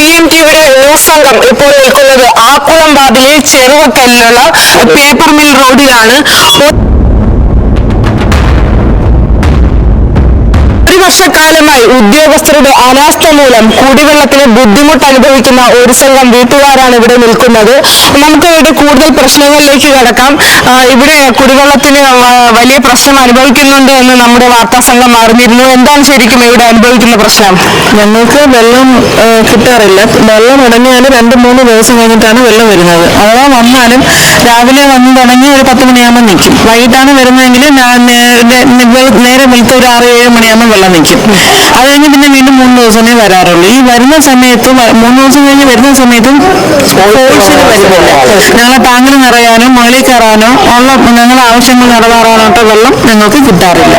PMTയുടെ news സംഘം ഇപ്പോൾ നിൽക്കുന്നത് ആക്കുളം വാതിലിൽ ചെറുവക്കലിലുള്ള പേപ്പർ മിൽ റോഡിലാണ്. ഒരു വർഷക്കാലമായി ഉദ്യോഗസ്ഥരുടെ അനാസ്ഥ മൂലം കുടിവെള്ളത്തിന് ബുദ്ധിമുട്ട് അനുഭവിക്കുന്ന ഒരു സംഘം വീട്ടുകാരാണ് ഇവിടെ നിൽക്കുന്നത്. നമുക്ക് ഇവിടെ കൂടുതൽ പ്രശ്നങ്ങളിലേക്ക് കടക്കാം. ഇവിടെ കുടിവെള്ളത്തിന് വലിയ പ്രശ്നം അനുഭവിക്കുന്നുണ്ട് എന്ന് നമ്മുടെ വാർത്താ സംഘം അറിഞ്ഞിരുന്നു. എന്താണ് ശരിക്കും ഇവിടെ അനുഭവിക്കുന്ന പ്രശ്നം? ഞങ്ങൾക്ക് വെള്ളം കിട്ടാറില്ല. വെള്ളം ഉടങ്ങിയാൽ 2-3 ദിവസം കഴിഞ്ഞിട്ടാണ് വെള്ളം വരുന്നത്. അഥവാ വന്നാലും രാവിലെ വന്ന് തുടങ്ങി ഒരു 10 മണിയാകുമ്പോൾ നിൽക്കും. വൈകിട്ടാണ് വരുന്നതെങ്കിൽ നേരെ വെളുത്ത ഒരു 6-7 മണിയാകുമ്പോൾ വെള്ളം നിൽക്കും. അത് കഴിഞ്ഞ് പിന്നെ വീണ്ടും 3 ദിവസമേ വരാറുള്ളൂ. ഈ വരുന്ന സമയത്ത് 3 ദിവസം കഴിഞ്ഞ് വരുന്ന സമയത്തും ഫോഴ്സിന് വരുന്നില്ല. ഞങ്ങളെ ടാങ്കിൽ നിറയാനോ മുകളിൽ കയറാനോ ഉള്ള ഞങ്ങളുടെ ആവശ്യങ്ങൾ നിറവേറാനോട്ടോ വെള്ളം ഞങ്ങൾക്ക് കിട്ടാറില്ല.